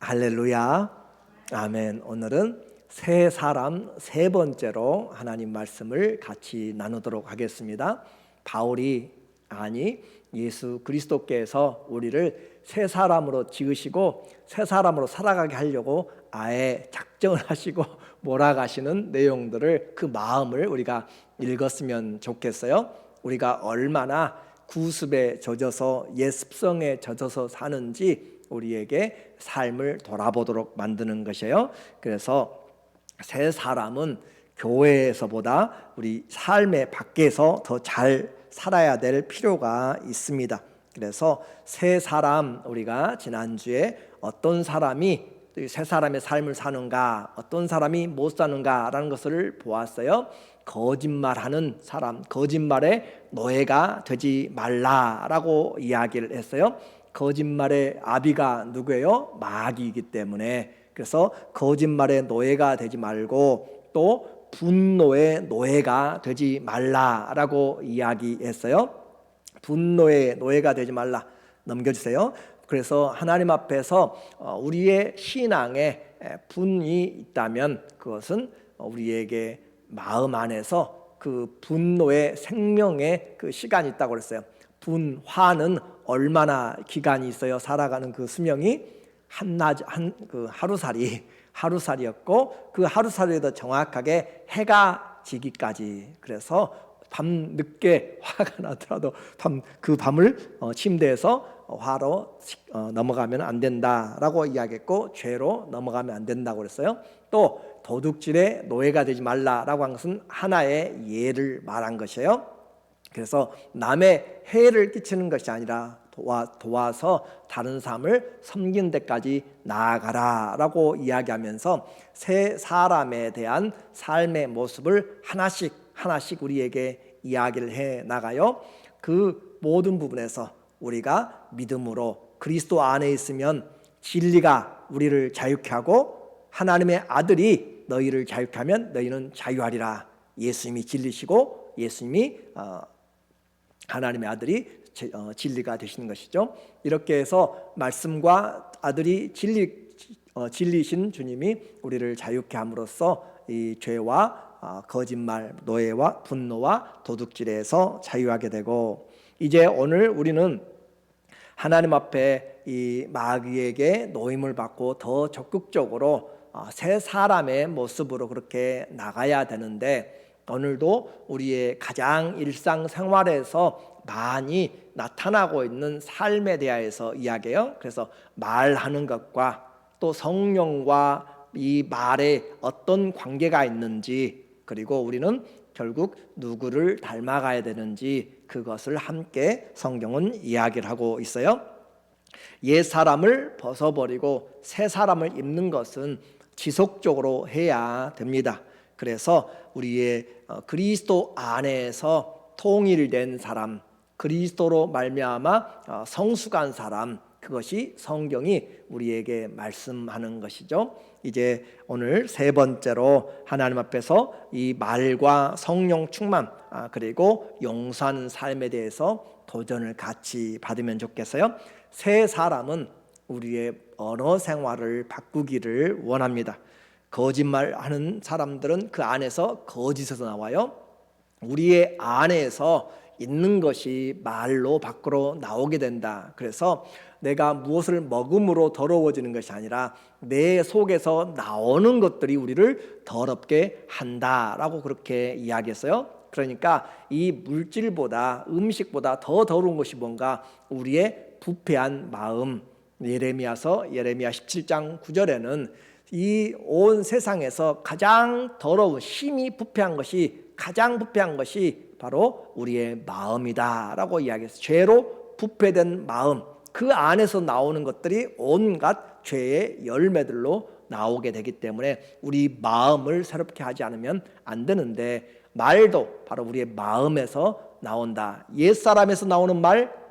할렐루야. 아멘. 오늘은 새 사람 세 번째로 하나님 말씀을 같이 나누도록 하겠습니다. 예수 그리스도께서 우리를 새 사람으로 지으시고 새 사람으로 살아가게 하려고 아예 작정을 하시고 몰아가시는 내용들을, 그 마음을 우리가 읽었으면 좋겠어요. 우리가 얼마나 구습에 젖어서 옛 습성에 젖어서 사는지 우리에게 삶을 돌아보도록 만드는 것이에요. 그래서 새 사람은 교회에서보다 우리 삶의 밖에서 더 잘 살아야 될 필요가 있습니다. 그래서 새 사람, 우리가 지난주에 어떤 사람이 새 사람의 삶을 사는가, 어떤 사람이 못 사는가라는 것을 보았어요. 거짓말하는 사람, 거짓말의 노예가 되지 말라라고 이야기를 했어요. 거짓말의 아비가 누구예요? 마귀이기 때문에. 그래서 거짓말의 노예가 되지 말고 또 분노의 노예가 되지 말라라고 이야기했어요. 분노의 노예가 되지 말라. 넘겨주세요. 그래서 하나님 앞에서 우리의 신앙에 분이 있다면 그것은 우리에게 마음 안에서 그 분노의 생명의 그 시간이 있다고 그랬어요. 화는 얼마나 기간이 있어요? 살아가는 그 수명이 하루살이였고, 그 하루살이에도 정확하게 해가 지기까지. 그래서 밤 늦게 화가 나더라도 그 밤을 침대에서 화로 넘어가면 안 된다라고 이야기했고, 죄로 넘어가면 안 된다고 그랬어요. 또 도둑질의 노예가 되지 말라라고 한 것은 하나의 예를 말한 것이에요. 그래서 남의 해를 끼치는 것이 아니라 도와서 다른 사람을 섬기는 데까지 나아가라라고 이야기하면서 새 사람에 대한 삶의 모습을 하나씩 우리에게 이야기를 해 나가요. 그 모든 부분에서 우리가 믿음으로 그리스도 안에 있으면 진리가 우리를 자유케 하고, 하나님의 아들이 너희를 자유케 하면 너희는 자유하리라. 예수님이 진리시고 예수님이 하나님의 아들이 진리가 되시는 것이죠. 이렇게 해서 말씀과 아들이 진리신 주님이 우리를 자유케 함으로써 이 죄와 거짓말, 노예와 분노와 도둑질에서 자유하게 되고, 이제 오늘 우리는 하나님 앞에 이 마귀에게 노임을 받고 더 적극적으로 새 사람의 모습으로 그렇게 나가야 되는데, 오늘도 우리의 가장 일상생활에서 많이 나타나고 있는 삶에 대해서 이야기해요. 그래서 말하는 것과 또 성령과 이 말에 어떤 관계가 있는지, 그리고 우리는 결국 누구를 닮아가야 되는지, 그것을 함께 성경은 이야기를 하고 있어요. 옛 사람을 벗어버리고 새 사람을 입는 것은 지속적으로 해야 됩니다. 그래서 우리의 그리스도 안에서 통일된 사람, 그리스도로 말미암아 성숙한 사람, 그것이 성경이 우리에게 말씀하는 것이죠. 이제 오늘 세 번째로 하나님 앞에서 이 말과 성령 충만, 그리고 용서하는 삶에 대해서 도전을 같이 받으면 좋겠어요. 새 사람은 우리의 언어 생활을 바꾸기를 원합니다. 거짓말하는 사람들은 그 안에서 거짓에서 나와요. 우리의 안에서 있는 것이 말로 밖으로 나오게 된다. 그래서 내가 무엇을 먹음으로 더러워지는 것이 아니라 내 속에서 나오는 것들이 우리를 더럽게 한다라고 그렇게 이야기했어요. 그러니까 이 물질보다, 음식보다 더 더러운 것이 뭔가? 우리의 부패한 마음. 예레미야 17장 9절에는 이 온 세상에서 가장 더러운, 가장 부패한 것이 바로 우리의 마음이다라고 이야기했어요. 죄로 부패된 마음, 그 안에서 나오는 것들이 온갖 죄의 열매들로 나오게 되기 때문에 우리 마음을 새롭게 하지 않으면 안 되는데, 말도 바로 우리의 마음에서 나온다. 옛 사람에서 나오는 말,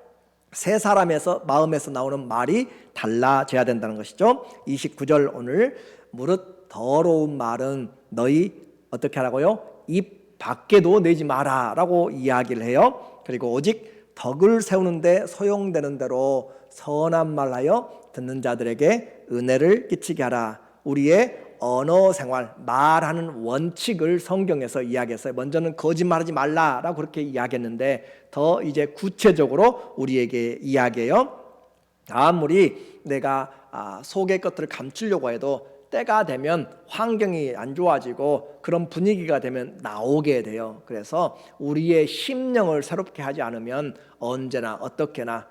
새 사람에서 마음에서 나오는 말이 달라져야 된다는 것이죠. 29절 오늘 무릇 더러운 말은 너희 어떻게 하라고요? 입 밖에도 내지 마라 라고 이야기를 해요. 그리고 오직 덕을 세우는데 소용되는 대로 선한 말하여 듣는 자들에게 은혜를 끼치게 하라. 우리의 언어 생활, 말하는 원칙을 성경에서 이야기했어요. 먼저는 거짓말하지 말라라고 그렇게 이야기했는데 더 이제 구체적으로 우리에게 이야기해요. 아무리 내가 속의 것들을 감추려고 해도 때가 되면 환경이 안 좋아지고 그런 분위기가 되면 나오게 돼요. 그래서 우리의 심령을 새롭게 하지 않으면 언제나 어떻게나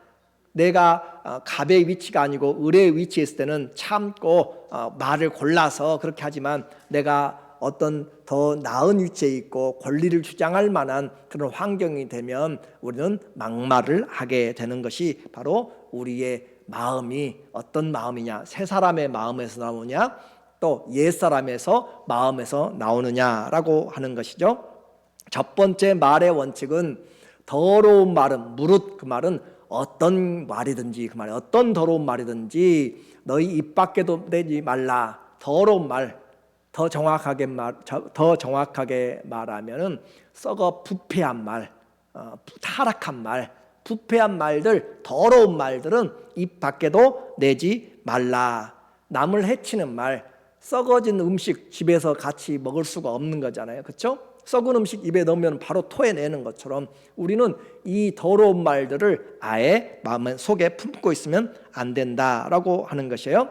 내가 갑의 위치가 아니고 을의 위치에 있을 때는 참고 말을 골라서 그렇게 하지만 내가 어떤 더 나은 위치에 있고 권리를 주장할 만한 그런 환경이 되면 우리는 막말을 하게 되는 것이 바로 우리의 마음이 어떤 마음이냐, 새 사람의 마음에서 나오냐, 또 옛사람에서 마음에서 나오느냐라고 하는 것이죠. 첫 번째 말의 원칙은 더러운 말은 무릇, 그 말은 어떤 말이든지, 그 말이 어떤 더러운 말이든지 너희 입 밖에도 내지 말라. 더러운 말, 더 정확하게 말하면은 썩어 부패한 말, 타락한 말, 부패한 말들, 더러운 말들은 입 밖에도 내지 말라. 남을 해치는 말, 썩어진 음식 집에서 같이 먹을 수가 없는 거잖아요. 그렇죠? 썩은 음식 입에 넣으면 바로 토해내는 것처럼 우리는 이 더러운 말들을 아예 마음 속에 품고 있으면 안 된다라고 하는 것이에요.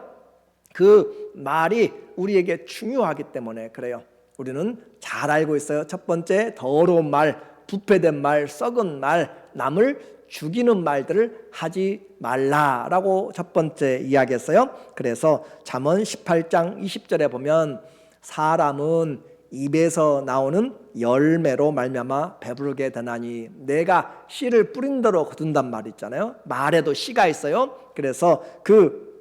그 말이 우리에게 중요하기 때문에 그래요. 우리는 잘 알고 있어요. 첫 번째, 더러운 말, 부패된 말, 썩은 말, 남을 죽이는 말들을 하지 말라라고 첫 번째 이야기했어요. 그래서 잠언 18장 20절에 보면 사람은 입에서 나오는 열매로 말미암아 배부르게 되나니, 내가 씨를 뿌린 대로 거둔단 말이 있잖아요. 말에도 씨가 있어요. 그래서 그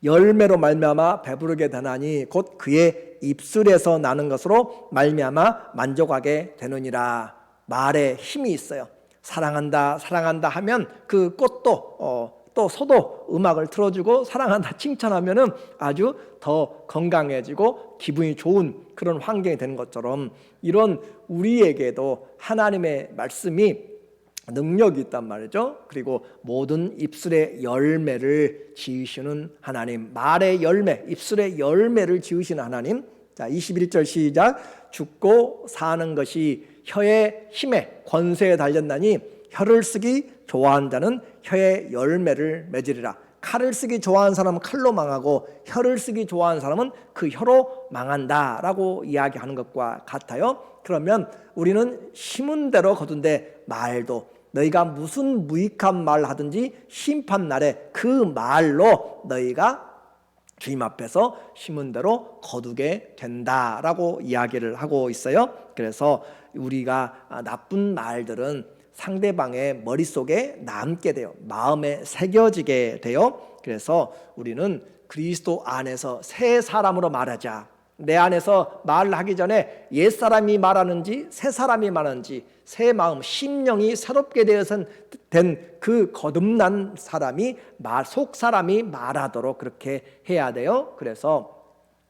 열매로 말미암아 배부르게 되나니 곧 그의 입술에서 나는 것으로 말미암아 만족하게 되느니라. 말에 힘이 있어요. 사랑한다 사랑한다 하면 그 꽃도 또 소도 음악을 틀어주고 사랑한다 칭찬하면은 아주 더 건강해지고 기분이 좋은 그런 환경이 되는 것처럼 이런 우리에게도 하나님의 말씀이 능력이 있단 말이죠. 그리고 모든 입술의 열매를 지으시는 하나님, 말의 열매, 입술의 열매를 지으시는 하나님. 자, 21절 시작. 죽고 사는 것이 혀의 힘에 권세에 달렸나니 혀를 쓰기 좋아하는 자는 혀의 열매를 맺으리라. 칼을 쓰기 좋아하는 사람은 칼로 망하고 혀를 쓰기 좋아하는 사람은 그 혀로 망한다라고 이야기하는 것과 같아요. 그러면 우리는 심은 대로 거둔데 말도 너희가 무슨 무익한 말 하든지 심판날에 그 말로 너희가 주님 앞에서 심은 대로 거두게 된다라고 이야기를 하고 있어요. 그래서 우리가 나쁜 말들은 상대방의 머릿속에 남게 돼요. 마음에 새겨지게 돼요. 그래서 우리는 그리스도 안에서 새 사람으로 말하자. 내 안에서 말을 하기 전에 옛사람이 말하는지 새 사람이 말하는지 새 마음, 심령이 새롭게 되어서 된 그 거듭난 사람이 속 사람이 말하도록 그렇게 해야 돼요. 그래서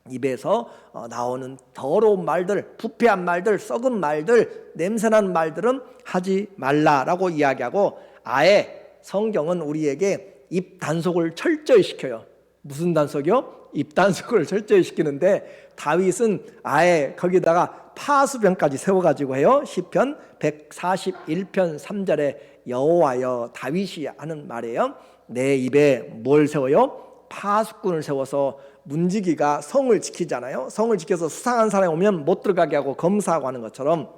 입에서 나오는 더러운 말들, 부패한 말들, 썩은 말들, 냄새나는 말들은 하지 말라라고 이야기하고 아예 성경은 우리에게 입 단속을 철저히 시켜요. 무슨 단속이요? 입 단속을 철저히 시키는데 다윗은 아예 거기다가 파수병까지 세워가지고 해요. 시편 141편 3절에 여호와여, 다윗이 하는 말이에요. 내 입에 뭘 세워요? 파수꾼을 세워서 문지기가 성을 지키잖아요. 성을 지켜서 수상한 사람이 오면 못 들어가게 하고 검사하고 하는 것처럼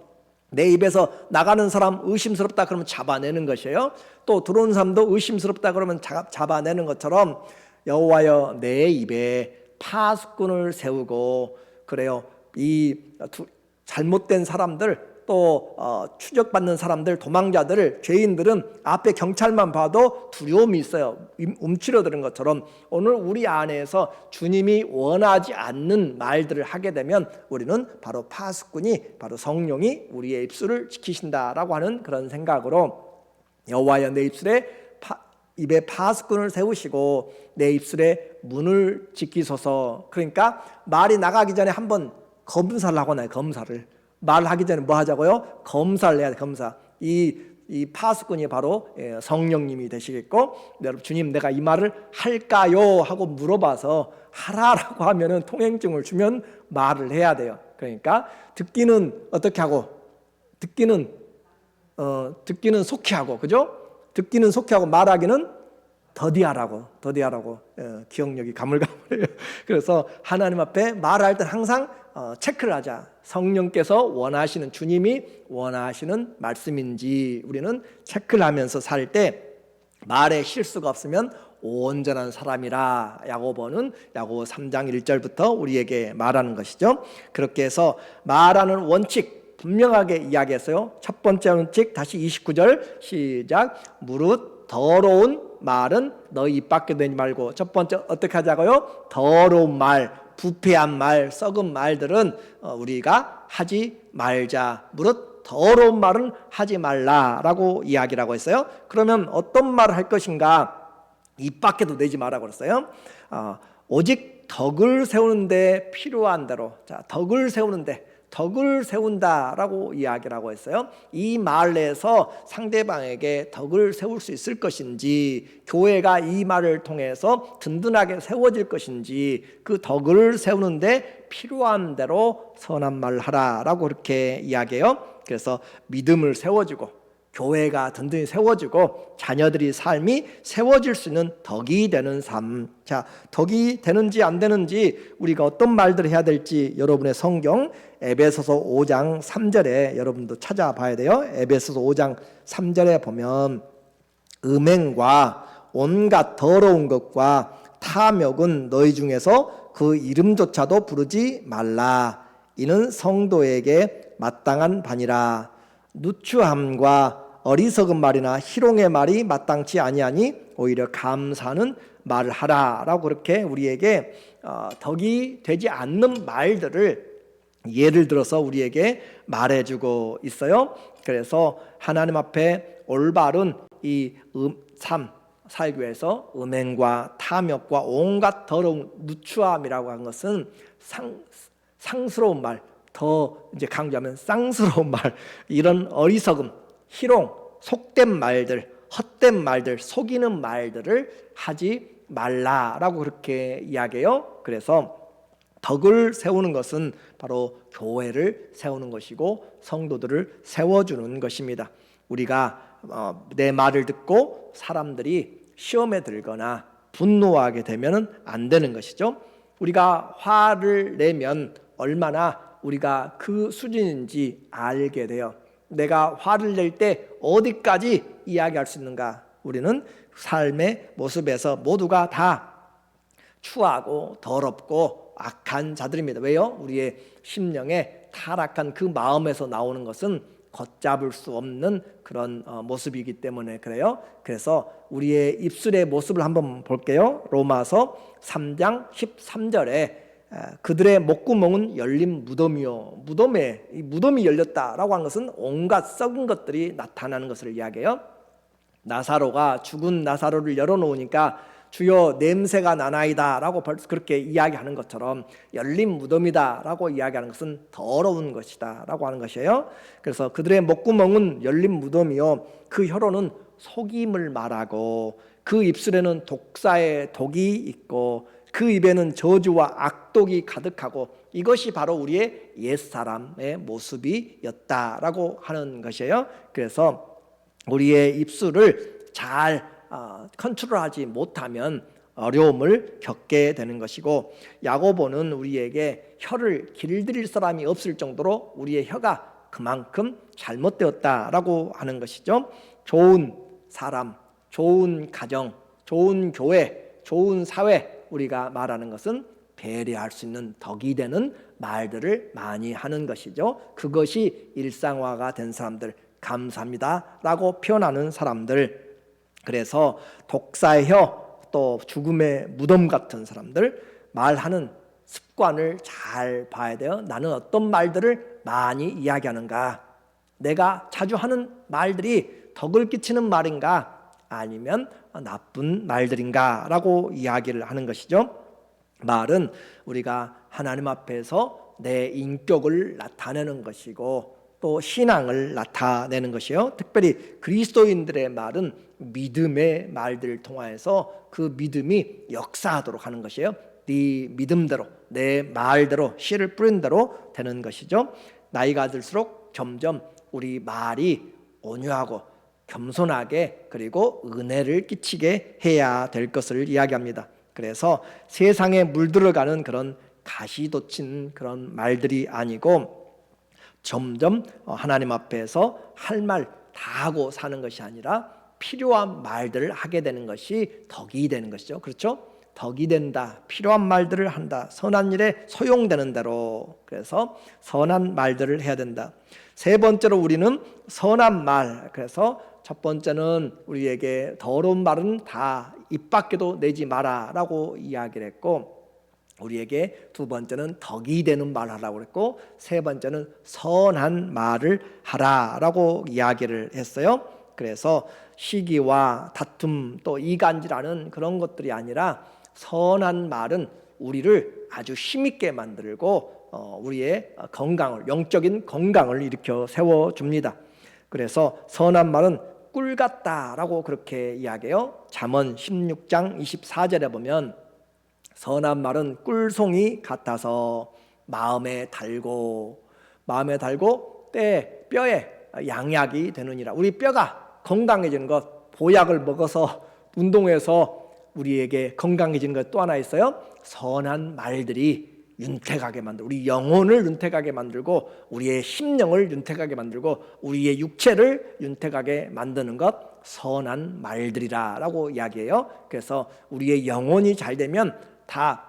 내 입에서 나가는 사람 의심스럽다 그러면 잡아내는 것이에요. 또 들어오는 사람도 의심스럽다 그러면 잡아내는 것처럼 여호와여, 내 입에 파수꾼을 세우고 그래요. 이 잘못된 사람들 또 추적받는 사람들, 도망자들, 죄인들은 앞에 경찰만 봐도 두려움이 있어요. 움츠러드는 것처럼 오늘 우리 안에서 주님이 원하지 않는 말들을 하게 되면 우리는 바로 파수꾼이, 바로 성령이 우리의 입술을 지키신다라고 하는 그런 생각으로 여호와여, 내 입에 파수꾼을 세우시고 내 입술에 문을 지키소서. 그러니까 말이 나가기 전에 한번 검사를 하고 나요. 검사를 말하기 전에 뭐 하자고요? 검사를 해야 돼. 검사. 이 이 파수꾼이 바로 성령님이 되시겠고, 여러분 주님 내가 이 말을 할까요? 하고 물어봐서 하라라고 하면은 통행증을 주면 말을 해야 돼요. 그러니까 듣기는 어떻게 하고, 듣기는 속히 하고, 그죠? 듣기는 속히 하고 말하기는 더디하라고 기억력이 가물가물해요. 그래서 하나님 앞에 말할 때 항상 체크를 하자. 성령께서 원하시는, 주님이 원하시는 말씀인지 우리는 체크를 하면서 살 때 말에 실수가 없으면 온전한 사람이라 야고보는 야고보 3장 1절부터 우리에게 말하는 것이죠. 그렇게 해서 말하는 원칙 분명하게 이야기했어요. 첫 번째 원칙, 다시 29절 시작. 무릇 더러운 말은 너희 입 밖에 내지 말고. 첫 번째 어떻게 하자고요? 더러운 말, 부패한 말, 썩은 말들은 우리가 하지 말자. 무릇 더러운 말은 하지 말라라고 이야기라고 했어요. 그러면 어떤 말을 할 것인가? 입 밖에도 내지 말라고 그랬어요. 오직 덕을 세우는데 필요한 대로. 자, 덕을 세운다라고 이야기라고 했어요. 이 말 내에서 상대방에게 덕을 세울 수 있을 것인지, 교회가 이 말을 통해서 든든하게 세워질 것인지, 그 덕을 세우는데 필요한 대로 선한 말을 하라라고 그렇게 이야기해요. 그래서 믿음을 세워주고 교회가 든든히 세워지고 자녀들이 삶이 세워질 수 있는 덕이 되는 삶. 자, 덕이 되는지 안 되는지 우리가 어떤 말들을 해야 될지 여러분의 성경 에베소서 5장 3절에 여러분도 찾아봐야 돼요. 에베소서 5장 3절에 보면 음행과 온갖 더러운 것과 탐욕은 너희 중에서 그 이름조차도 부르지 말라. 이는 성도에게 마땅한 바니라. 누추함과 어리석은 말이나 희롱의 말이 마땅치 아니하니 오히려 감사하는 말을 하라라고 그렇게 우리에게 덕이 되지 않는 말들을 예를 들어서 우리에게 말해주고 있어요. 그래서 하나님 앞에 올바른 이 삶 살기 위해서 음행과 탐욕과 온갖 더러운 누추함이라고 하는 것은 상스러운 말, 더 이제 강조하면 쌍스러운 말, 이런 어리석음, 희롱, 속된 말들, 헛된 말들, 속이는 말들을 하지 말라라고 그렇게 이야기해요. 그래서 덕을 세우는 것은 바로 교회를 세우는 것이고 성도들을 세워주는 것입니다. 우리가 내 말을 듣고 사람들이 시험에 들거나 분노하게 되면 안 되는 것이죠. 우리가 화를 내면 얼마나 우리가 그 수준인지 알게 돼요. 내가 화를 낼 때 어디까지 이야기할 수 있는가? 우리는 삶의 모습에서 모두가 다 추하고 더럽고 악한 자들입니다. 왜요? 우리의 심령에 타락한 그 마음에서 나오는 것은 걷잡을 수 없는 그런 모습이기 때문에 그래요. 그래서 우리의 입술의 모습을 한번 볼게요. 로마서 3장 13절에 그들의 목구멍은 열린 무덤이요. 이 무덤이 열렸다라고 하는 것은 온갖 썩은 것들이 나타나는 것을 이야기해요. 나사로가 죽은 나사로를 열어놓으니까 주여 냄새가 나나이다 라고 그렇게 이야기하는 것처럼 열린 무덤이다 라고 이야기하는 것은 더러운 것이다 라고 하는 것이에요. 그래서 그들의 목구멍은 열린 무덤이요 그 혀로는 속임을 말하고 그 입술에는 독사의 독이 있고 그 입에는 저주와 악독이 가득하고 이것이 바로 우리의 옛사람의 모습이었다라고 하는 것이에요. 그래서 우리의 입술을 잘 컨트롤하지 못하면 어려움을 겪게 되는 것이고, 야고보는 우리에게 혀를 길들일 사람이 없을 정도로 우리의 혀가 그만큼 잘못되었다라고 하는 것이죠. 좋은 사람, 좋은 가정, 좋은 교회, 좋은 사회, 우리가 말하는 것은 배려할 수 있는 덕이 되는 말들을 많이 하는 것이죠. 그것이 일상화가 된 사람들, 감사합니다 라고 표현하는 사람들, 그래서 독사의 혀, 또 죽음의 무덤 같은 사람들 말하는 습관을 잘 봐야 돼요. 나는 어떤 말들을 많이 이야기하는가? 내가 자주 하는 말들이 덕을 끼치는 말인가? 아니면 나쁜 말들인가? 라고 이야기를 하는 것이죠. 말은 우리가 하나님 앞에서 내 인격을 나타내는 것이고 또 신앙을 나타내는 것이요. 특별히 그리스도인들의 말은 믿음의 말들을 통하여서 그 믿음이 역사하도록 하는 것이에요. 네 믿음대로, 내 말대로, 씨를 뿌린 대로 되는 것이죠. 나이가 들수록 점점 우리 말이 온유하고 겸손하게 그리고 은혜를 끼치게 해야 될 것을 이야기합니다. 그래서 세상에 물들어가는 그런 가시돋친 그런 말들이 아니고 점점 하나님 앞에서 할 말 다 하고 사는 것이 아니라 필요한 말들을 하게 되는 것이 덕이 되는 것이죠. 그렇죠? 덕이 된다. 필요한 말들을 한다. 선한 일에 소용되는 대로. 그래서 선한 말들을 해야 된다. 세 번째로 우리는 선한 말. 그래서 첫 번째는 우리에게 더러운 말은 다 입 밖에도 내지 마라라고 이야기를 했고, 우리에게 두 번째는 덕이 되는 말을 하라고 그랬고, 세 번째는 선한 말을 하라라고 이야기를 했어요. 그래서 시기와 다툼 또 이간질하는 그런 것들이 아니라 선한 말은 우리를 아주 힘있게 만들고 우리의 건강을, 영적인 건강을 일으켜 세워줍니다. 그래서 선한 말은 꿀 같다라고 그렇게 이야기해요. 잠언 16장 24절에 보면 선한 말은 꿀송이 같아서 마음에 달고 때 뼈에 양약이 되느니라. 우리 뼈가 건강해지는 것, 보약을 먹어서 운동해서 우리에게 건강해지는 것 또 하나 있어요. 선한 말들이 윤택하게 만들고 우리 영혼을 윤택하게 만들고 우리의 심령을 윤택하게 만들고 우리의 육체를 윤택하게 만드는 것, 선한 말들이라고 이야기해요. 그래서 우리의 영혼이 잘 되면 다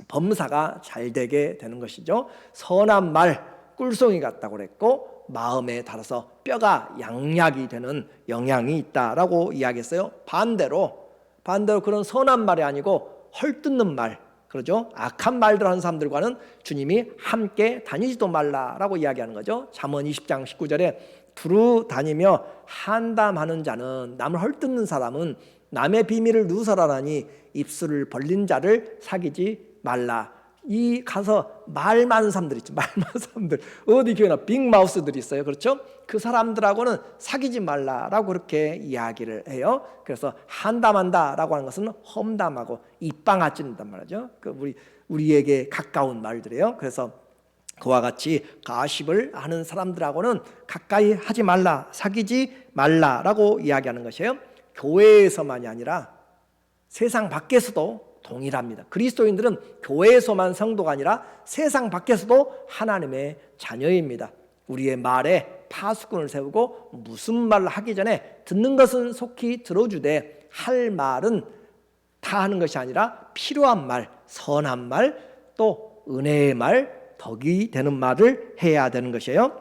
범사가 잘 되게 되는 것이죠. 선한 말 꿀송이 같다고 그랬고 마음에 달아서 뼈가 양약이 되는 영향이 있다라고 이야기했어요. 반대로 그런 선한 말이 아니고 헐뜯는 말, 그러죠. 악한 말들 하는 사람들과는 주님이 함께 다니지도 말라라고 이야기하는 거죠. 잠언 20장 19절에 두루 다니며 한담하는 자는, 남을 헐뜯는 사람은 남의 비밀을 누설하라니 입술을 벌린 자를 사귀지 말라. 이 가서 말 많은 사람들 있죠. 말 많은 사람들 어디 교회나 빅마우스들이 있어요. 그렇죠? 그 사람들하고는 사귀지 말라라고 그렇게 이야기를 해요. 그래서 한담한다라고 하는 것은 험담하고 입방아 찌른단 말이죠. 우리에게 가까운 말들이에요. 그래서 그와 같이 가십을 하는 사람들하고는 가까이 하지 말라, 사귀지 말라라고 이야기하는 것이에요. 교회에서만이 아니라 세상 밖에서도 동일합니다. 그리스도인들은 교회에서만 성도가 아니라 세상 밖에서도 하나님의 자녀입니다. 우리의 말에 파수꾼을 세우고 무슨 말을 하기 전에 듣는 것은 속히 들어주되 할 말은 다 하는 것이 아니라 필요한 말, 선한 말, 또 은혜의 말, 덕이 되는 말을 해야 되는 것이에요.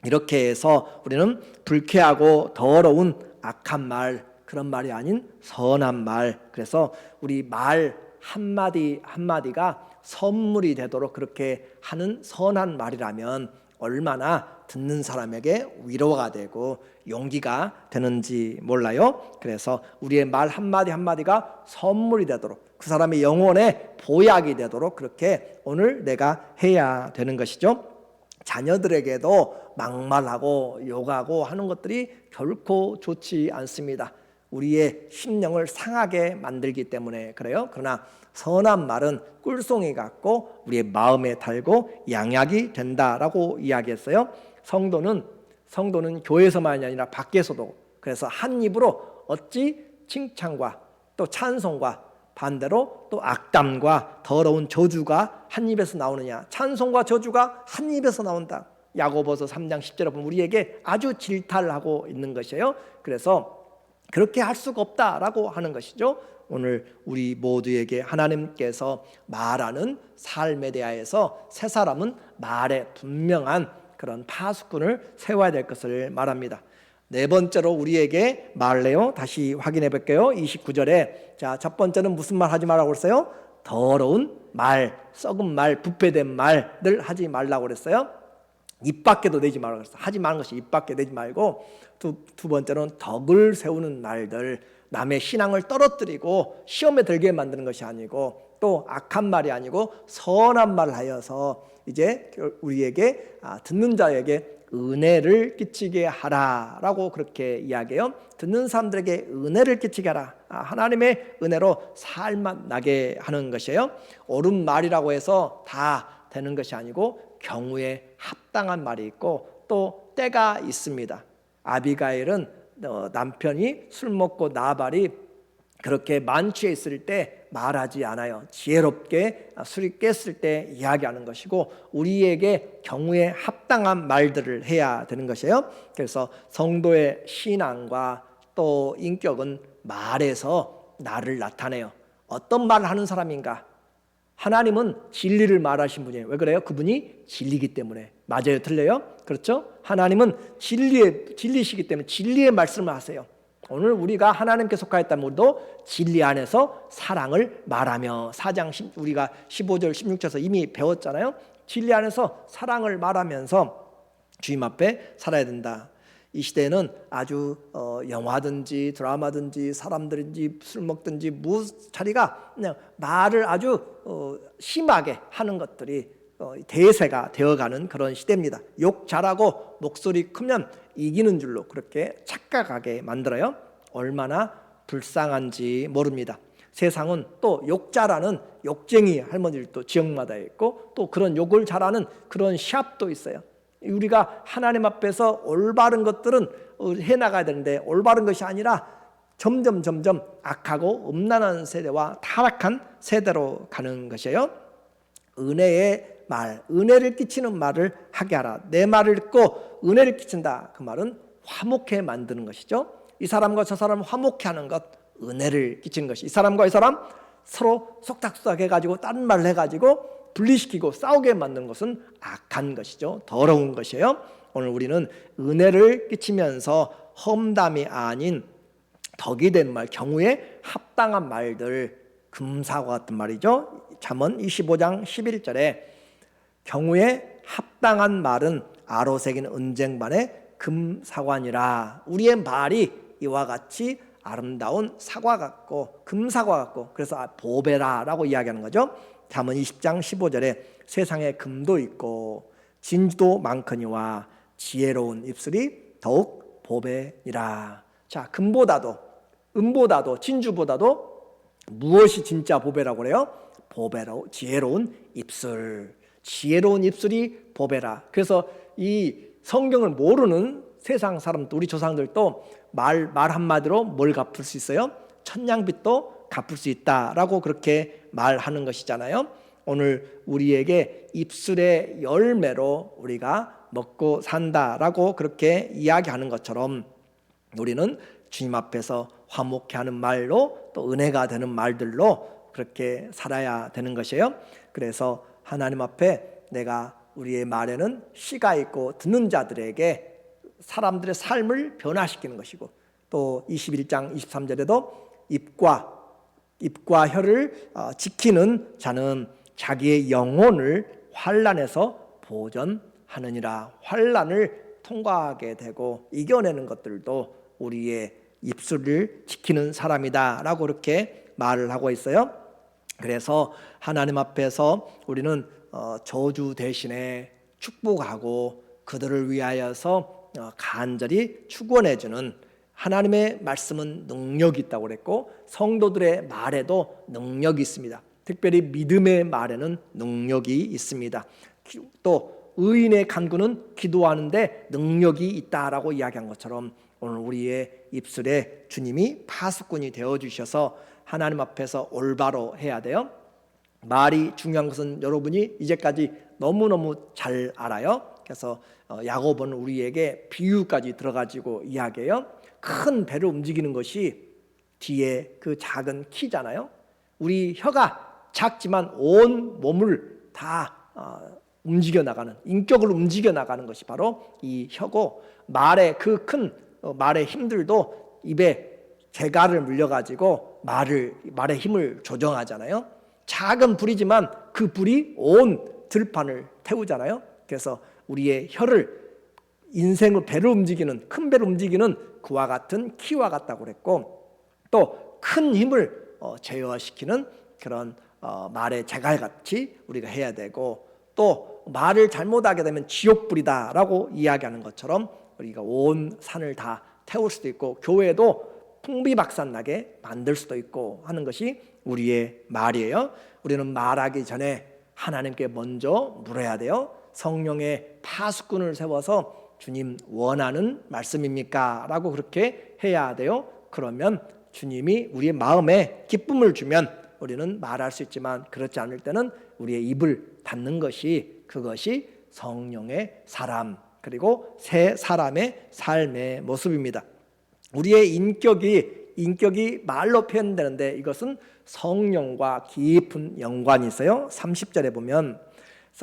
이렇게 해서 우리는 불쾌하고 더러운 악한 말, 그런 말이 아닌 선한 말, 그래서 우리 말 한마디 한마디가 선물이 되도록 그렇게 하는 선한 말이라면 얼마나 듣는 사람에게 위로가 되고 용기가 되는지 몰라요. 그래서 우리의 말 한마디 한마디가 선물이 되도록, 그 사람의 영혼에 보약이 되도록 그렇게 오늘 내가 해야 되는 것이죠. 자녀들에게도 막말하고 욕하고 하는 것들이 결코 좋지 않습니다. 우리의 심령을 상하게 만들기 때문에 그래요. 그러나 선한 말은 꿀송이 같고 우리의 마음에 달고 양약이 된다라고 이야기했어요. 성도는 교회에서만이 아니라 밖에서도, 그래서 한 입으로 어찌 칭찬과 또 찬송과 반대로 또 악담과 더러운 저주가 한 입에서 나오느냐. 찬송과 저주가 한 입에서 나온다. 야고보서 3장 10절에 보면 우리에게 아주 질타를 하고 있는 것이에요. 그래서 그렇게 할 수가 없다라고 하는 것이죠. 오늘 우리 모두에게 하나님께서 말하는 삶에 대하여서 새 사람은 말에 분명한 그런 파수꾼을 세워야 될 것을 말합니다. 네 번째로 우리에게 말해요. 다시 확인해 볼게요. 29절에 자, 첫 번째는 무슨 말 하지 말라고 그랬어요? 더러운 말, 썩은 말, 부패된 말들 하지 말라고 그랬어요. 입 밖에도 내지 말라고 그랬어요. 하지 말는 것이 입 밖에 내지 말고, 두 번째는 덕을 세우는 말들, 남의 신앙을 떨어뜨리고 시험에 들게 만드는 것이 아니고 또 악한 말이 아니고 선한 말을 하여서 이제 우리에게 듣는 자에게 은혜를 끼치게 하라라고 그렇게 이야기해요. 듣는 사람들에게 은혜를 끼치게 하라. 하나님의 은혜로 살만 나게 하는 것이에요. 옳은 말이라고 해서 다 되는 것이 아니고 경우에 합당한 말이 있고 또 때가 있습니다. 아비가일은 남편이 술 먹고 나발이 그렇게 만취해 있을 때 말하지 않아요. 지혜롭게 술이 깼을 때 이야기하는 것이고 우리에게 경우에 합당한 말들을 해야 되는 것이에요. 그래서 성도의 신앙과 또 인격은 말에서 나를 나타내요. 어떤 말을 하는 사람인가? 하나님은 진리를 말하신 분이에요. 왜 그래요? 그분이 진리이기 때문에. 맞아요? 틀려요? 그렇죠? 하나님은 진리시기 때문에 진리의 말씀을 하세요. 오늘 우리가 하나님께 속하였다면 우리도 진리 안에서 사랑을 말하며 4장 우리가 15절 16절에서 이미 배웠잖아요. 진리 안에서 사랑을 말하면서 주님 앞에 살아야 된다. 이 시대에는 아주 영화든지 드라마든지 사람들인지 술 먹든지 무슨 자리가 그냥 말을 아주 심하게 하는 것들이 대세가 되어가는 그런 시대입니다. 욕 잘하고 목소리 크면 이기는 줄로 그렇게 착각하게 만들어요. 얼마나 불쌍한지 모릅니다. 세상은 또 욕 잘하는 욕쟁이 할머니들도 지역마다 있고 또 그런 욕을 잘하는 그런 샵도 있어요. 우리가 하나님 앞에서 올바른 것들은 해나가야 되는데 올바른 것이 아니라 점점 악하고 음란한 세대와 타락한 세대로 가는 것이에요. 은혜의 말, 은혜를 끼치는 말을 하게 하라. 내 말을 듣고 은혜를 끼친다. 그 말은 화목해 만드는 것이죠. 이 사람과 저 사람을 화목해 하는 것, 은혜를 끼치는 것이. 이 사람과 이 사람 서로 속닥속닥 해가지고 다른 말을 해가지고 분리시키고 싸우게 만드는 것은 악한 것이죠. 더러운 것이에요. 오늘 우리는 은혜를 끼치면서 험담이 아닌 덕이 된 말, 경우에 합당한 말들, 금사과 같은 말이죠. 잠언 25장 11절에 경우에 합당한 말은 아로 새긴 은쟁반의 금사과니라. 우리의 말이 이와 같이 아름다운 사과 같고 금사과 같고 그래서 보배라라고 이야기하는 거죠. 잠언 20장 15절에 세상에 금도 있고 진주도 많거니와 지혜로운 입술이 더욱 보배니라. 자, 금보다도 은보다도 진주보다도 무엇이 진짜 보배라고 그래요? 보배로 지혜로운 입술. 지혜로운 입술이 보배라. 그래서 이 성경을 모르는 세상 사람도 우리 조상들도 말 한마디로 뭘 갚을 수 있어요? 천냥빚도 갚을 수 있다라고 그렇게 말하는 것이잖아요. 오늘 우리에게 입술의 열매로 우리가 먹고 산다라고 그렇게 이야기하는 것처럼 우리는 주님 앞에서 화목해 하는 말로 또 은혜가 되는 말들로 그렇게 살아야 되는 것이에요. 그래서 하나님 앞에 내가 우리의 말에는 씨가 있고 듣는 자들에게 사람들의 삶을 변화시키는 것이고 또 21장 23절에도 입과 혀를 지키는 자는 자기의 영혼을 환난에서 보전하느니라. 환난을 통과하게 되고 이겨내는 것들도 우리의 입술을 지키는 사람이다 라고 그렇게 말을 하고 있어요. 그래서 하나님 앞에서 우리는 저주 대신에 축복하고 그들을 위하여서 간절히 축원해주는 하나님의 말씀은 능력이 있다고 그랬고 성도들의 말에도 능력이 있습니다. 특별히 믿음의 말에는 능력이 있습니다. 또 의인의 간구는 기도하는데 능력이 있다라고 이야기한 것처럼 오늘 우리의 입술에 주님이 파수꾼이 되어주셔서 하나님 앞에서 올바로 해야 돼요. 말이 중요한 것은 여러분이 이제까지 너무너무 잘 알아요. 그래서 야고보는 우리에게 비유까지 들어가지고 이야기해요. 큰 배를 움직이는 것이 뒤에 그 작은 키잖아요. 우리 혀가 작지만 온 몸을 다 움직여 나가는, 인격을 움직여 나가는 것이 바로 이 혀고, 말의 그 큰 말의 힘들도 입에 재갈을 물려가지고 말의 힘을 조정하잖아요. 작은 불이지만 그 불이 온 들판을 태우잖아요. 그래서 우리의 혀를 인생의 배를 움직이는, 큰 배를 움직이는 그와 같은 키와 같다고 그랬고, 또 큰 힘을 제어시키는 그런 말의 재갈같이 우리가 해야 되고, 또 말을 잘못하게 되면 지옥불이다라고 이야기하는 것처럼 우리가 온 산을 다 태울 수도 있고 교회도 풍비박산나게 만들 수도 있고 하는 것이 우리의 말이에요. 우리는 말하기 전에 하나님께 먼저 물어야 돼요. 성령의 파수꾼을 세워서 주님 원하는 말씀입니까? 라고 그렇게 해야 돼요. 그러면 주님이 우리의 마음에 기쁨을 주면 우리는 말할 수 있지만 그렇지 않을 때는 우리의 입을 닫는 것이 그것이 성령의 사람 그리고 새 사람의 삶의 모습입니다. 우리의 인격이 말로 표현되는데 이것은 성령과 깊은 연관이 있어요. 30절에 보면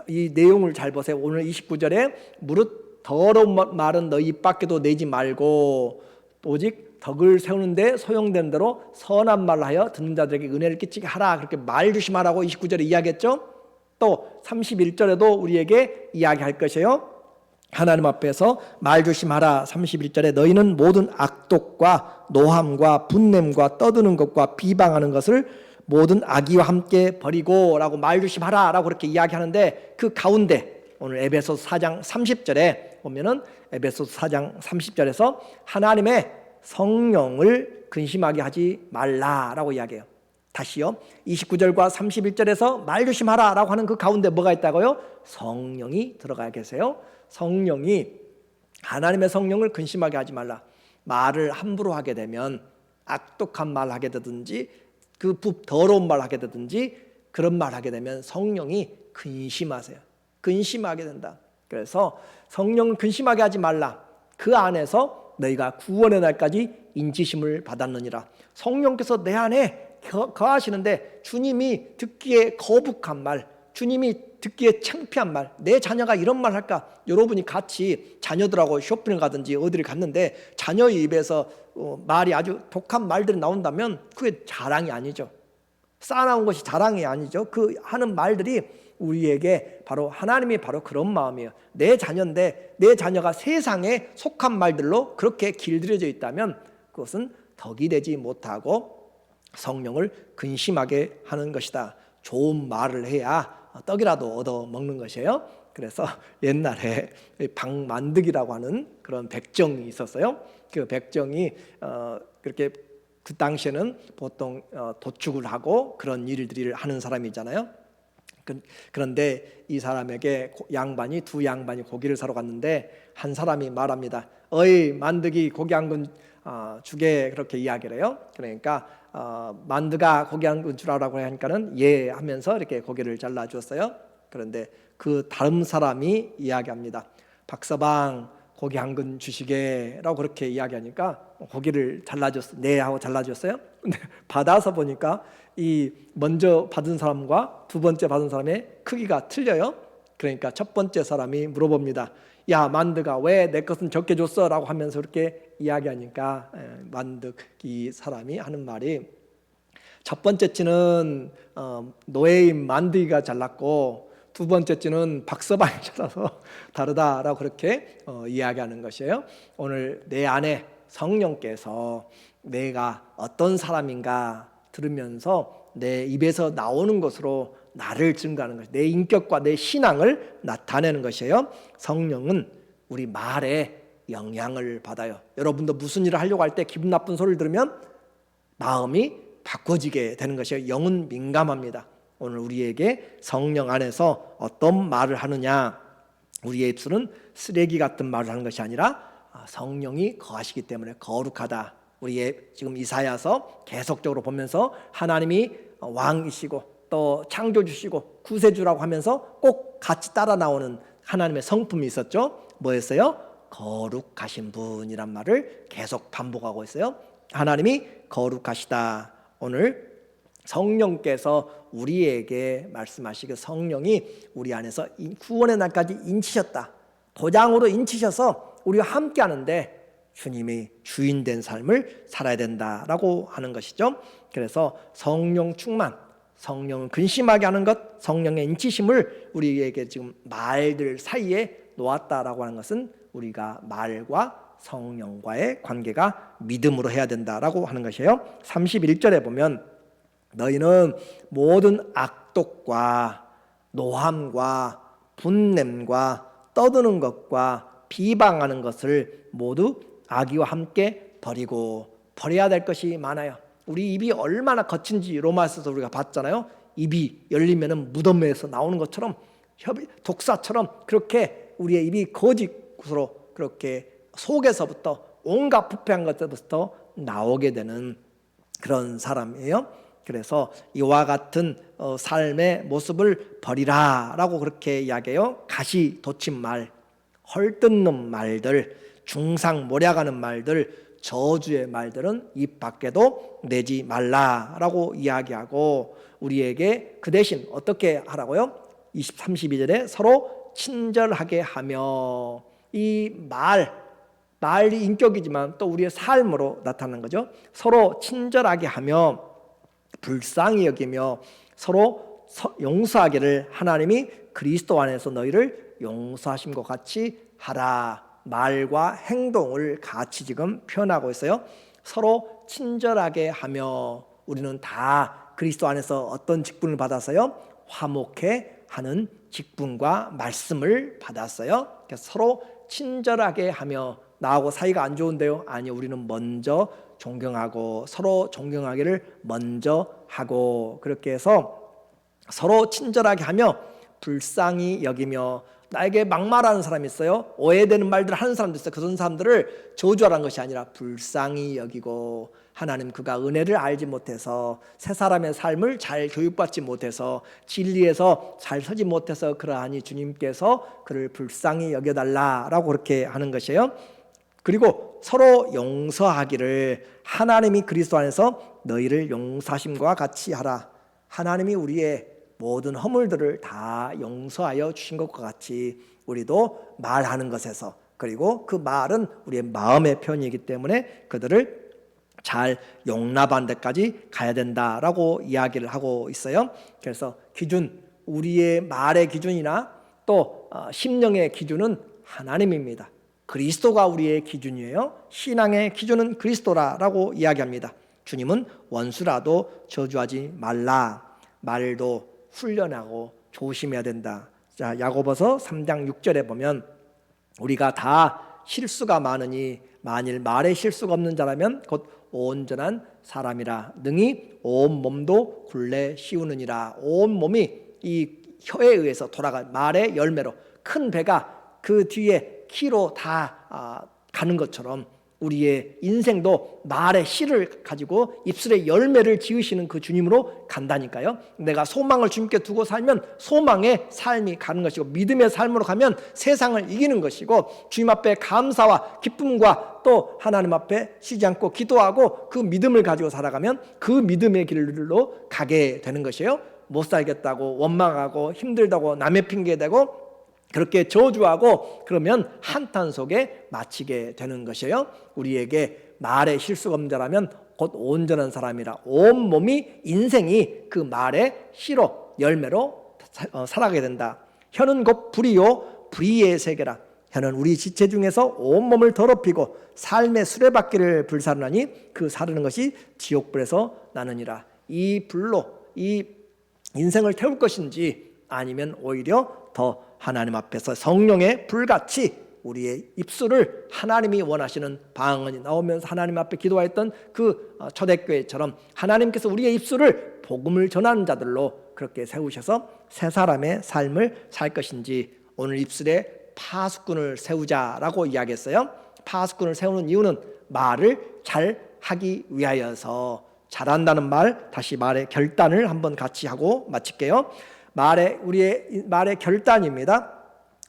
이 내용을 잘 보세요. 오늘 29절에 무릇 더러운 말은 너희 입 밖에도 내지 말고 오직 덕을 세우는데 소용되는 대로 선한 말을 하여 듣는 자들에게 은혜를 끼치게 하라. 그렇게 말 조심하라고 29절에 이야기했죠. 또 31절에도 우리에게 이야기할 것이에요. 하나님 앞에서 말 조심하라. 31절에 너희는 모든 악독과 노함과 분냄과 떠드는 것과 비방하는 것을 모든 악의와 함께 버리고 라고 말 조심하라 라고 그렇게 이야기하는데 그 가운데 오늘 에베소서 4장 30절에 보면은 에베소서 4장 30절에서 하나님의 성령을 근심하게 하지 말라라고 이야기해요. 다시요. 29절과 31절에서 말 조심하라 라고 하는 그 가운데 뭐가 있다고요? 성령이 들어가 계세요. 성령이 하나님의 성령을 근심하게 하지 말라. 말을 함부로 하게 되면 악독한 말 하게 되든지 그 더러운 말 하게 되든지 그런 말 하게 되면 성령이 근심하세요. 근심하게 된다. 그래서 성령을 근심하게 하지 말라. 그 안에서 너희가 구원의 날까지 인치심을 받았느니라. 성령께서 내 안에 거하시는데 주님이 듣기에 거북한 말, 주님이 듣기에 창피한 말, 내 자녀가 이런 말 할까? 여러분이 같이 자녀들하고 쇼핑을 가든지 어디를 갔는데 자녀의 입에서 말이 아주 독한 말들이 나온다면 그게 자랑이 아니죠. 쌓아나온 것이 자랑이 아니죠. 그 하는 말들이 우리에게 바로 하나님이 바로 그런 마음이에요. 내 자녀인데 내 자녀가 세상에 속한 말들로 그렇게 길들여져 있다면 그것은 덕이 되지 못하고 성령을 근심하게 하는 것이다. 좋은 말을 해야 떡이라도 얻어 먹는 것이에요. 그래서 옛날에 방만득이라고 하는 그런 백정이 있었어요. 그 백정이 그렇게 그 당시에는 보통 도축을 하고 그런 일들을 하는 사람이잖아요. 그런데 이 사람에게 두 양반이 고기를 사러 갔는데 한 사람이 말합니다. 어이 만득이 고기 한 근 주게 그렇게 이야기를 해요. 그러니까 만드가 고기 한 근 주라고 하니까는 예 하면서 이렇게 고기를 잘라 주었어요. 그런데 그 다른 사람이 이야기합니다. 박서방 고기 한 근 주시게라고 그렇게 이야기하니까 고기를 잘라줬어요. 네 하고 잘라줬어요. 근데 받아서 보니까 이 먼저 받은 사람과 두 번째 받은 사람의 크기가 틀려요. 그러니까 첫 번째 사람이 물어봅니다. 야 만드가 왜 내 것은 적게 줬어? 라고 하면서 이렇게 이야기하니까 만드 이 사람이 하는 말이 첫 번째 찌는 노예인 만드기가 잘랐고 두 번째 찌는 박서방이 잘라서 다르다라고 그렇게 이야기하는 것이에요. 오늘 내 안에 성령께서 내가 어떤 사람인가 들으면서 내 입에서 나오는 것으로 나를 증거하는 것, 내 인격과 내 신앙을 나타내는 것이에요. 성령은 우리 말에 영향을 받아요. 여러분도 무슨 일을 하려고 할 때 기분 나쁜 소리를 들으면 마음이 바꿔지게 되는 것이에요. 영은 민감합니다. 오늘 우리에게 성령 안에서 어떤 말을 하느냐, 우리의 입술은 쓰레기 같은 말을 하는 것이 아니라 성령이 거하시기 때문에 거룩하다. 우리의 지금 이사야서 계속적으로 보면서 하나님이 왕이시고 또 창조주시고 구세주라고 하면서 꼭 같이 따라 나오는 하나님의 성품이 있었죠. 뭐였어요? 거룩하신 분이란 말을 계속 반복하고 있어요. 하나님이 거룩하시다. 오늘 성령께서 우리에게 말씀하시기 성령이 우리 안에서 구원의 날까지 인치셨다. 도장으로 인치셔서 우리와 함께 하는데 주님이 주인 된 삶을 살아야 된다라고 하는 것이죠. 그래서 성령 충만, 성령을 근심하게 하는 것, 성령의 인치심을 우리에게 지금 말들 사이에 놓았다라고 하는 것은 우리가 말과 성령과의 관계가 믿음으로 해야 된다라고 하는 것이에요. 31절에 보면 너희는 모든 악독과 노함과 분냄과 떠드는 것과 비방하는 것을 모두 악의와 함께 버리고, 버려야 될 것이 많아요. 우리 입이 얼마나 거친지 로마서에서 우리가 봤잖아요. 입이 열리면은 무덤에서 나오는 것처럼, 독사처럼 그렇게 우리의 입이 거짓으로 그렇게 속에서부터 온갖 부패한 것들부터 나오게 되는 그런 사람이에요. 그래서 이와 같은 삶의 모습을 버리라 라고 그렇게 이야기해요. 가시 돋친 말, 헐뜯는 말들, 중상모략하는 말들, 저주의 말들은 입 밖에도 내지 말라라고 이야기하고, 우리에게 그 대신 어떻게 하라고요? 32절에 서로 친절하게 하며, 이 말이 인격이지만 또 우리의 삶으로 나타나는 거죠. 서로 친절하게 하며 불쌍히 여기며 서로 용서하기를 하나님이 그리스도 안에서 너희를 용서하신 것 같이 하라. 말과 행동을 같이 지금 표현하고 있어요. 서로 친절하게 하며, 우리는 다 그리스도 안에서 어떤 직분을 받았어요? 화목해 하는 직분과 말씀을 받았어요. 그래서 서로 친절하게 하며, 나하고 사이가 안 좋은데요? 아니, 우리는 먼저 존경하고 서로 존경하기를 먼저 하고, 그렇게 해서 서로 친절하게 하며 불쌍히 여기며, 나에게 막말하는 사람이 있어요. 오해되는 말들을 하는 사람도 있어요. 그런 사람들을 저주하라는 것이 아니라 불쌍히 여기고, 하나님 그가 은혜를 알지 못해서, 새 사람의 삶을 잘 교육받지 못해서, 진리에서 잘 서지 못해서 그러하니 주님께서 그를 불쌍히 여겨달라라고 그렇게 하는 것이에요. 그리고 서로 용서하기를 하나님이 그리스도 안에서 너희를 용서하심과 같이 하라. 하나님이 우리의 모든 허물들을 다 용서하여 주신 것과 같이 우리도 말하는 것에서, 그리고 그 말은 우리의 마음의 표현이기 때문에 그들을 잘 용납하는 데까지 가야 된다라고 이야기를 하고 있어요. 그래서 기준, 우리의 말의 기준이나 또 심령의 기준은 하나님입니다. 그리스도가 우리의 기준이에요. 신앙의 기준은 그리스도라고 이야기합니다. 주님은 원수라도 저주하지 말라. 말도 훈련하고 조심해야 된다. 자, 야고보서 3장 6절에 보면 우리가 다 실수가 많으니 만일 말에 실수가 없는 자라면 곧 온전한 사람이라. 능히 온 몸도 굴레 씌우느니라. 온 몸이 이 혀에 의해서 돌아간 말의 열매로, 큰 배가 그 뒤에 키로 다 가는 것처럼 우리의 인생도 말의 씨를 가지고 입술의 열매를 지으시는 그 주님으로 간다니까요. 내가 소망을 주님께 두고 살면 소망의 삶이 가는 것이고, 믿음의 삶으로 가면 세상을 이기는 것이고, 주님 앞에 감사와 기쁨과 또 하나님 앞에 쉬지 않고 기도하고 그 믿음을 가지고 살아가면 그 믿음의 길로 가게 되는 것이에요. 못 살겠다고 원망하고 힘들다고 남의 핑계대고 그렇게 저주하고 그러면 한탄 속에 마치게 되는 것이에요. 우리에게 말에 실수가 없는 자라면 곧 온전한 사람이라. 온 몸이, 인생이 그 말의 씨로, 열매로 살아가게 된다. 혀는 곧 불이요 불의의 세계라. 혀는 우리 지체 중에서 온 몸을 더럽히고 삶의 수레바퀴를 불사르나니 그 사르는 것이 지옥불에서 나느니라. 이 불로 이 인생을 태울 것인지, 아니면 오히려 더 하나님 앞에서 성령의 불같이 우리의 입술을 하나님이 원하시는 방언이 나오면서 하나님 앞에 기도했던 그 초대교회처럼 하나님께서 우리의 입술을 복음을 전하는 자들로 그렇게 세우셔서 새 사람의 삶을 살 것인지, 오늘 입술에 파수꾼을 세우자라고 이야기했어요. 파수꾼을 세우는 이유는 말을 잘 하기 위하여서. 잘한다는 말, 다시 말의 결단을 한번 같이 하고 마칠게요. 우리의 말의 결단입니다.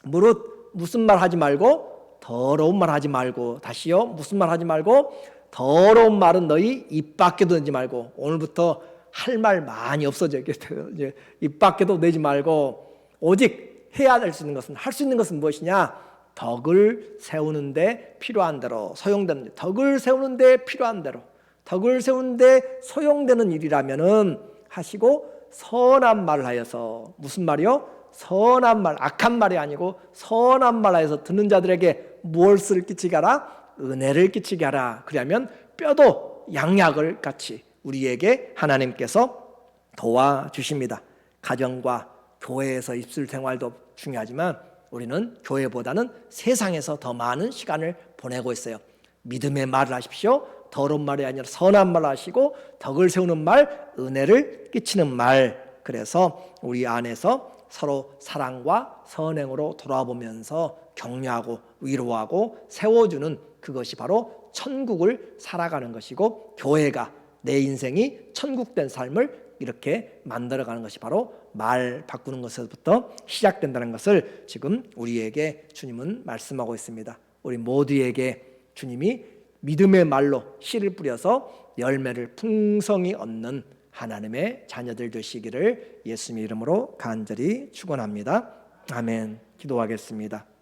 무릇 무슨 말 하지 말고 더러운 말 하지 말고. 다시요, 무슨 말 하지 말고 더러운 말은 너희 입 밖에도 내지 말고. 오늘부터 할 말 많이 없어졌겠어요. 이제 입 밖에도 내지 말고 오직 해야 될 수 있는 것은, 할 수 있는 것은 무엇이냐? 덕을 세우는데 필요한 대로, 소용되는, 덕을 세우는데 필요한 대로, 덕을 세우는데 소용되는 일이라면은 하시고, 선한 말을 하여서. 무슨 말이요? 선한 말, 악한 말이 아니고 선한 말 하여서 듣는 자들에게 무엇을 끼치게 하라? 은혜를 끼치게 하라. 그러면 뼈도 양약을 같이 우리에게 하나님께서 도와주십니다. 가정과 교회에서 입술 생활도 중요하지만 우리는 교회보다는 세상에서 더 많은 시간을 보내고 있어요. 믿음의 말을 하십시오. 더러운 말이 아니라 선한 말을 하시고 덕을 세우는 말, 은혜를 끼치는 말. 그래서 우리 안에서 서로 사랑과 선행으로 돌아보면서 격려하고 위로하고 세워주는 그것이 바로 천국을 살아가는 것이고, 교회가 내 인생이 천국된 삶을 이렇게 만들어가는 것이 바로 말 바꾸는 것에서부터 시작된다는 것을 지금 우리에게 주님은 말씀하고 있습니다. 우리 모두에게 주님이 믿음의 말로 씨를 뿌려서 열매를 풍성히 얻는 하나님의 자녀들 되시기를 예수님의 이름으로 간절히 축원합니다. 아멘. 기도하겠습니다.